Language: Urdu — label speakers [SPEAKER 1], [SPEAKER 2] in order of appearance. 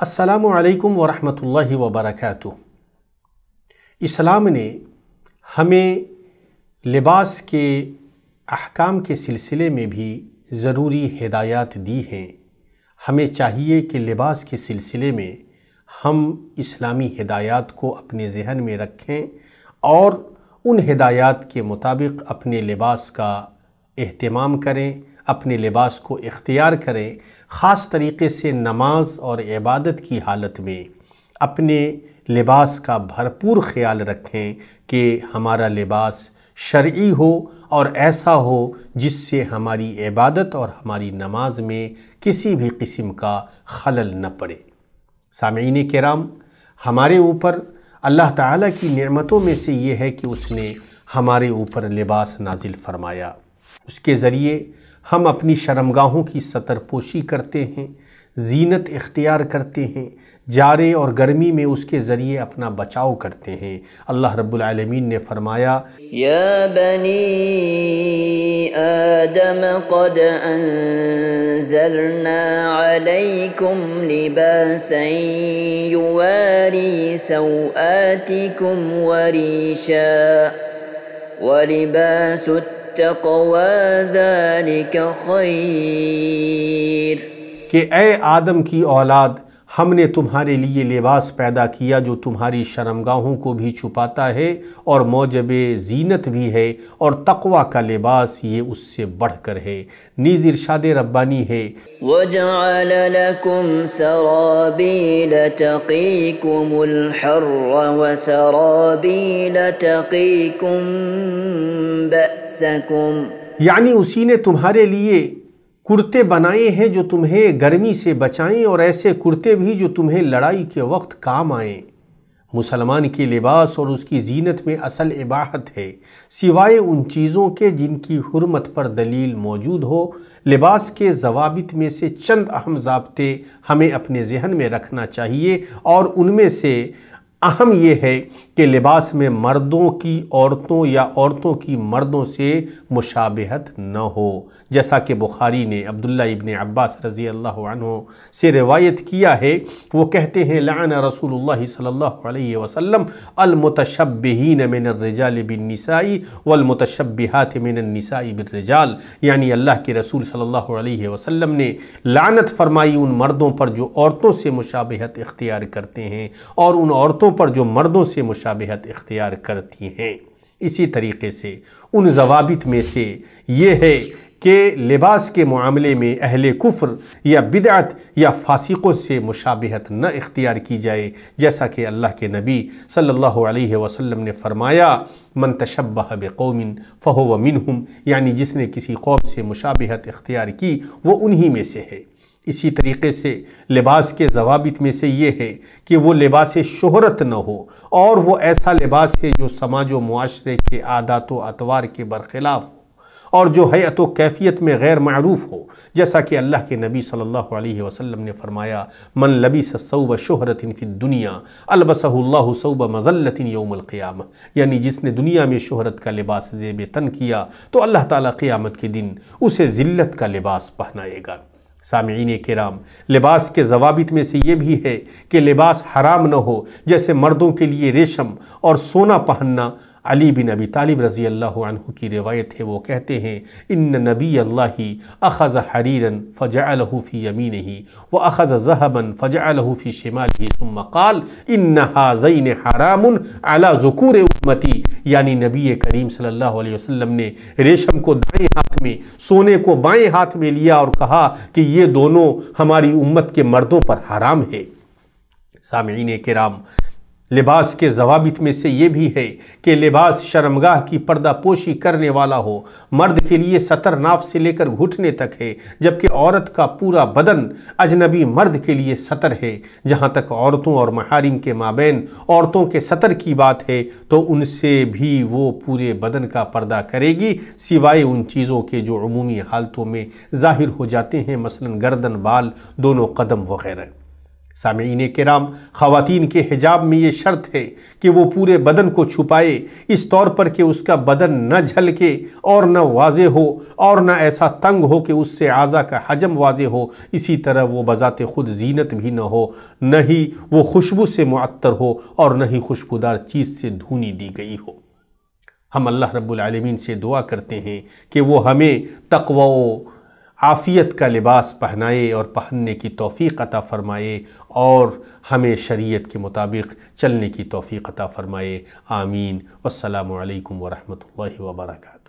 [SPEAKER 1] السلام علیکم ورحمۃ اللہ وبرکاتہ۔ اسلام نے ہمیں لباس کے احکام کے سلسلے میں بھی ضروری ہدایات دی ہیں۔ ہمیں چاہیے کہ لباس کے سلسلے میں ہم اسلامی ہدایات کو اپنے ذہن میں رکھیں اور ان ہدایات کے مطابق اپنے لباس کا اہتمام کریں، اپنے لباس کو اختیار کریں۔ خاص طریقے سے نماز اور عبادت کی حالت میں اپنے لباس کا بھرپور خیال رکھیں کہ ہمارا لباس شرعی ہو اور ایسا ہو جس سے ہماری عبادت اور ہماری نماز میں کسی بھی قسم کا خلل نہ پڑے۔ سامعین کرام، ہمارے اوپر اللہ تعالیٰ کی نعمتوں میں سے یہ ہے کہ اس نے ہمارے اوپر لباس نازل فرمایا۔ اس کے ذریعے ہم اپنی شرمگاہوں کی ستر پوشی کرتے ہیں، زینت اختیار کرتے ہیں، جارے اور گرمی میں اس کے ذریعے اپنا بچاؤ کرتے ہیں۔ اللہ رب العالمین نے فرمایا،
[SPEAKER 2] یا بنی آدم قد انزلنا علیکم لباسا یواری سوآتکم وریشا ولباس التقوی ذالک خیر،
[SPEAKER 1] کہ اے آدم کی اولاد، ہم نے تمہارے لیے لباس پیدا کیا جو تمہاری شرمگاہوں کو بھی چھپاتا ہے اور موجب زینت بھی ہے، اور تقوی کا لباس یہ اس سے بڑھ کر ہے۔ نیز ارشاد ربانی ہے،
[SPEAKER 2] وَجَعَلَ لَكُمْ سَرَابِيلَ تَقِيكُمُ الْحَرَّ وَسَرَابِيلَ تَقِيكُمْ بَأْسَكُمْ،
[SPEAKER 1] یعنی اسی نے تمہارے لیے کرتے بنائے ہیں جو تمہیں گرمی سے بچائیں، اور ایسے کرتے بھی جو تمہیں لڑائی کے وقت کام آئیں۔ مسلمان کے لباس اور اس کی زینت میں اصل اباحت ہے، سوائے ان چیزوں کے جن کی حرمت پر دلیل موجود ہو۔ لباس کے ضوابط میں سے چند اہم ضابطے ہمیں اپنے ذہن میں رکھنا چاہیے، اور ان میں سے اہم یہ ہے کہ لباس میں مردوں کی عورتوں یا عورتوں کی مردوں سے مشابہت نہ ہو، جیسا کہ بخاری نے عبداللہ ابن عباس رضی اللہ عنہ سے روایت کیا ہے۔ وہ کہتے ہیں، لعن رسول اللہ صلی اللہ علیہ وسلم المتشبہین من الرجال بالنساء والمتشبہات من النساء بالرجال، یعنی اللہ کے رسول صلی اللہ علیہ وسلم نے لعنت فرمائی ان مردوں پر جو عورتوں سے مشابہت اختیار کرتے ہیں اور ان عورتوں پر جو مردوں سے مشابہت اختیار کرتی ہیں۔ اسی طریقے سے ان ضوابط میں سے یہ ہے کہ لباس کے معاملے میں اہل کفر یا بدعت یا فاسقوں سے مشابہت نہ اختیار کی جائے، جیسا کہ اللہ کے نبی صلی اللہ علیہ وسلم نے فرمایا، من تشبہ بقوم فہو منہم، یعنی جس نے کسی قوم سے مشابہت اختیار کی وہ انہی میں سے ہے۔ اسی طریقے سے لباس کے ضوابط میں سے یہ ہے کہ وہ لباس شہرت نہ ہو، اور وہ ایسا لباس ہے جو سماج و معاشرے کے عادات و اطوار کے برخلاف ہو اور جو حیت و کیفیت میں غیر معروف ہو، جیسا کہ اللہ کے نبی صلی اللہ علیہ وسلم نے فرمایا، من لبس ثوب شہرت فی الدنیا البسہ اللہ ثوب مذلت یوم القیامہ، یعنی جس نے دنیا میں شہرت کا لباس زیب تن کیا تو اللہ تعالیٰ قیامت کے دن اسے ذلت کا لباس پہنائے گا۔ سامعین کرام، لباس کے ضوابط میں سے یہ بھی ہے کہ لباس حرام نہ ہو، جیسے مردوں کے لیے ریشم اور سونا پہننا۔ علی بن ابی طالب رضی اللہ عنہ کی روایت ہے، وہ کہتے ہیں، ان نبی اللہ اخذ حریرا فجعلہ فی یمینہ واخذ ذہبا فجعلہ فی شمالہ ثم قال ان ھذین حرام علی ذکور امتی، یعنی نبی کریم صلی اللہ علیہ وسلم نے ریشم کو دائیں ہاتھ میں، سونے کو بائیں ہاتھ میں لیا اور کہا کہ یہ دونوں ہماری امت کے مردوں پر حرام ہے۔ سامعین کرام، لباس کے ضوابط میں سے یہ بھی ہے کہ لباس شرمگاہ کی پردہ پوشی کرنے والا ہو۔ مرد کے لیے ستر ناف سے لے کر گھٹنے تک ہے، جبکہ عورت کا پورا بدن اجنبی مرد کے لیے ستر ہے۔ جہاں تک عورتوں اور محارم کے مابین عورتوں کے ستر کی بات ہے تو ان سے بھی وہ پورے بدن کا پردہ کرے گی، سوائے ان چیزوں کے جو عمومی حالتوں میں ظاہر ہو جاتے ہیں، مثلا گردن، بال، دونوں قدم وغیرہ۔ سامعین کرام، خواتین کے حجاب میں یہ شرط ہے کہ وہ پورے بدن کو چھپائے، اس طور پر کہ اس کا بدن نہ جھلکے اور نہ واضح ہو اور نہ ایسا تنگ ہو کہ اس سے اعضاء کا حجم واضح ہو۔ اسی طرح وہ بذات خود زینت بھی نہ ہو، نہ ہی وہ خوشبو سے معطر ہو اور نہ ہی خوشبودار چیز سے دھونی دی گئی ہو۔ ہم اللہ رب العالمین سے دعا کرتے ہیں کہ وہ ہمیں تقوی و عافیت کا لباس پہنائے اور پہننے کی توفیق عطا فرمائے اور ہمیں شریعت کے مطابق چلنے کی توفیق عطا فرمائے۔ آمین۔ والسلام علیکم ورحمۃ اللہ وبرکاتہ۔